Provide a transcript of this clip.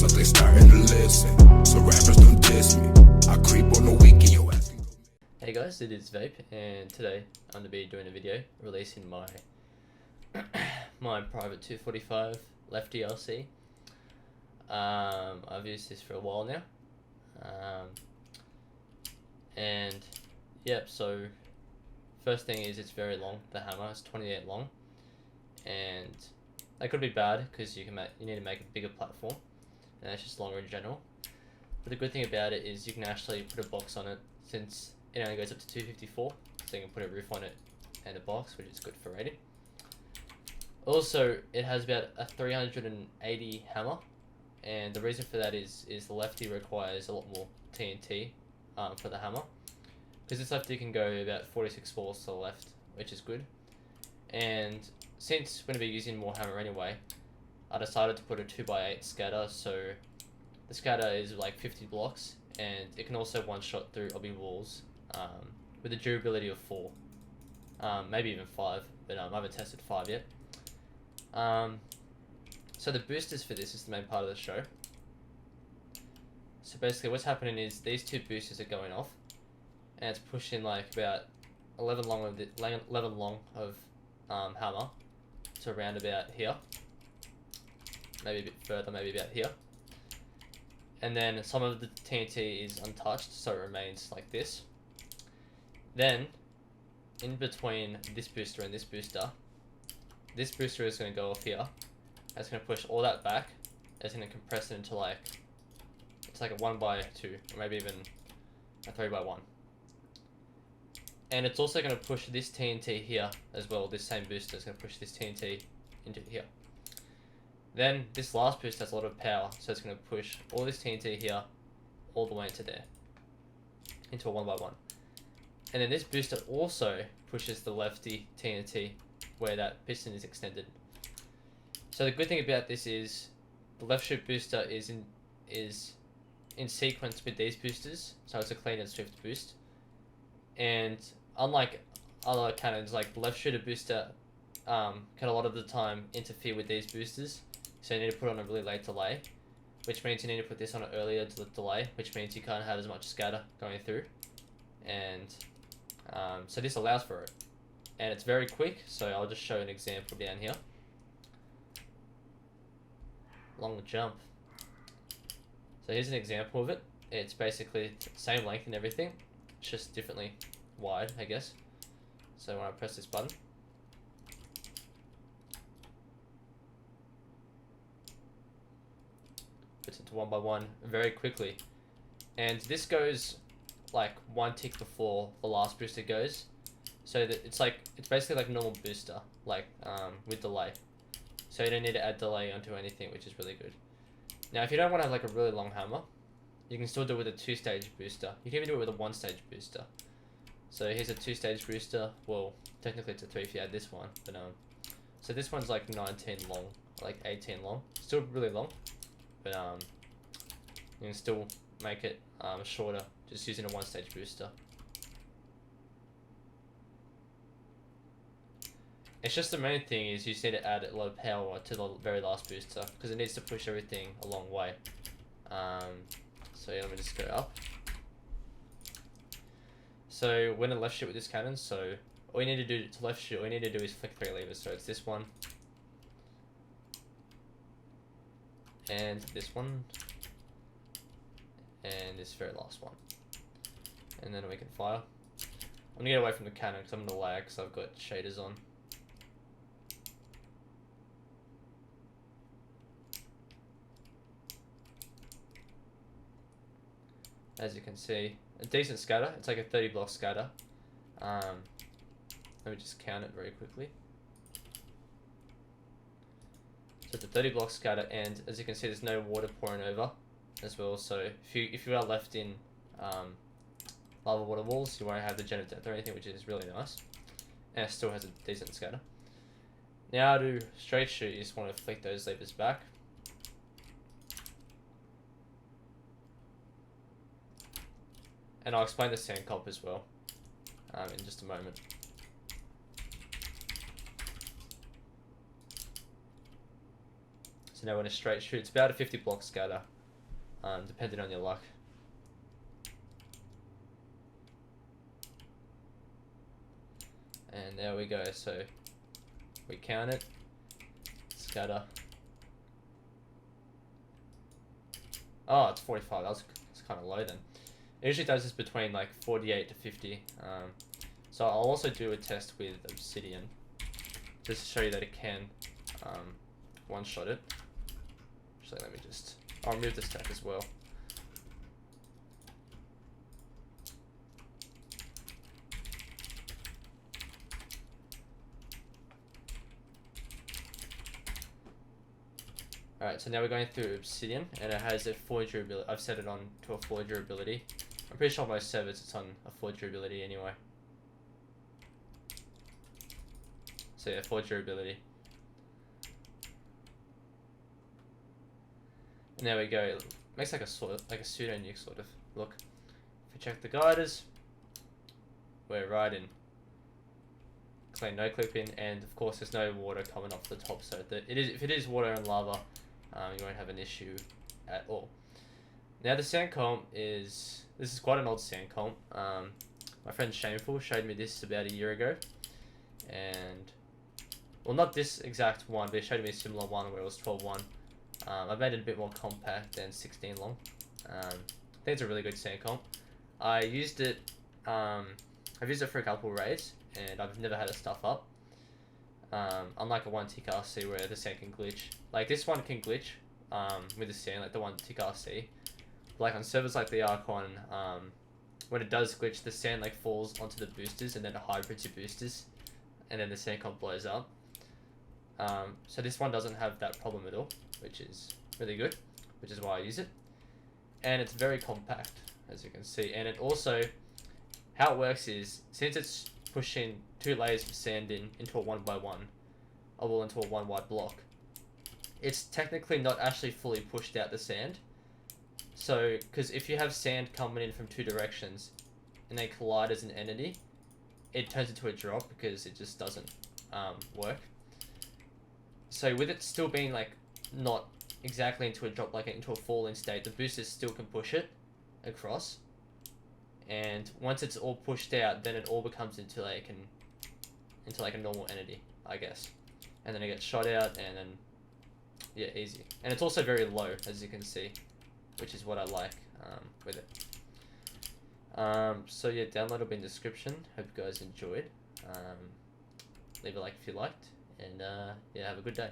but they starting to listen. So rappers don't diss me. I creep on the weekend, yo asking. Hey guys, it is Vape, and today I'm going to be doing a video releasing my my private 245 Lefty LC. I've used this for a while now, and yep. So first thing is it's very long. The hammer is 28 long, and that could be bad because you need to make a bigger platform, and it's just longer in general. But the good thing about it is you can actually put a box on it, since it only goes up to 254, so you can put a roof on it and a box, which is good for rating. Also, it has about a 380 hammer, and the reason for that is the Lefty requires a lot more TNT for the hammer, because this Lefty can go about 46 balls to the left, which is good. And since we're going to be using more hammer anyway, I decided to put a 2x8 scatter, so the scatter is like 50 blocks, and it can also one-shot through obby walls with a durability of 4, maybe even 5, but I haven't tested 5 yet. So the boosters for this is the main part of the show. So basically what's happening is these two boosters are going off, and it's pushing like about 11 long of hammer to around about here, maybe a bit further, maybe about here. And then some of the TNT is untouched, so it remains like this. Then, in between this booster and this booster is going to go off here. It's going to push all that back. It's going to compress it into like, it's like a 1x2, or maybe even a 3x1. And it's also going to push this TNT here as well. This same booster is going to push this TNT into here. Then this last boost has a lot of power, so it's going to push all this TNT here all the way into there, into a 1x1. And then this booster also pushes the Lefty TNT where that piston is extended. So the good thing about this is the left shoot booster is in sequence with these boosters, so it's a clean and swift boost. And unlike other cannons, like the left shooter booster can a lot of the time interfere with these boosters. So you need to put on a really late delay, which means you need to put this on an earlier delay, which means you can't have as much scatter going through. And so this allows for it. And it's very quick, so I'll just show an example down here. Long jump. So here's an example of it. It's basically the same length and everything, it's just differently wide, I guess. So when I press this button, puts it to 1x1 very quickly, and this goes like one tick before the last booster goes, so that it's basically like normal booster, like with delay. So you don't need to add delay onto anything, which is really good. Now, if you don't want to have like a really long hammer, you can still do it with a 2-stage booster. You can even do it with a 1-stage booster. So here's a 2-stage booster. Well, technically it's a 3 if you add this one, but so this one's like 19 long, like 18 long. Still really long, but you can still make it shorter just using a 1-stage booster. It's just the main thing is you just need to add a lot of power to the very last booster, because it needs to push everything a long way. So yeah, let me just go up. So when a left shoot with this cannon, so all you need to do to left shoot, all you need to do is flick 3 levers. So it's this one, and this one, and this very last one, and then we can fire. I'm gonna get away from the cannon because I'm gonna lag, because I've got shaders on. As you can see, a decent scatter. It's like a 30 block scatter. Let me just count it very quickly. So it's a 30 block scatter, and as you can see, there's no water pouring over as well. So if you are left in lava water walls, you won't have the gen of depth or anything, which is really nice. And it still has a decent scatter. Now to straight shoot, you just want to flick those levers back. And I'll explain the sand cop as well in just a moment. So now in a straight shoot, it's about a 50 block scatter. depending on your luck. And there we go. So we count it, scatter. Oh, it's 45. It's kind of low then. It usually does this between like 48 to 50. So I'll also do a test with Obsidian, just to show you that it can one-shot it. So let me just, I'll remove the stack as well. Alright, so now we're going through Obsidian, and it has a 4 durability. I've set it on to a 4 durability. I'm pretty sure most servers it's on a 4 durability anyway. So yeah, 4 durability. And there we go. It makes like a pseudo nuke sort of look. If you check the guiders, we're right in clean no clipping, and of course there's no water coming off the top. So if it is water and lava, you won't have an issue at all. Now the sand comb this is quite an old sand comb. My friend Shameful showed me this about a year ago, and well, not this exact one, but he showed me a similar one where it was 12:1. I've made it a bit more compact and 16 long. I think it's a really good sand comp. I used it. I've used it for a couple raids, and I've never had it stuff up. Unlike a 1-tick RC where the sand can glitch. Like this one can glitch with the sand, like the 1-tick RC. Like on servers like the Archon, when it does glitch, the sand like falls onto the boosters and then it hybrids your boosters, and then the sand comp blows up. So this one doesn't have that problem at all, which is really good, which is why I use it. And it's very compact, as you can see. And it also, how it works is, since it's pushing 2 layers of sand into a 1x1, well, into a 1 wide block, it's technically not actually fully pushed out the sand. So, because if you have sand coming in from 2 directions and they collide as an entity, it turns into a drop because it just doesn't work. So with it still being like not exactly into a drop, like into a falling state, the boosters still can push it across. And once it's all pushed out, then it all becomes into like a normal entity, I guess. And then it gets shot out, and then yeah, easy. And it's also very low, as you can see, which is what I like with it. So yeah, download will be in the description. Hope you guys enjoyed. Leave a like if you liked, and yeah, have a good day.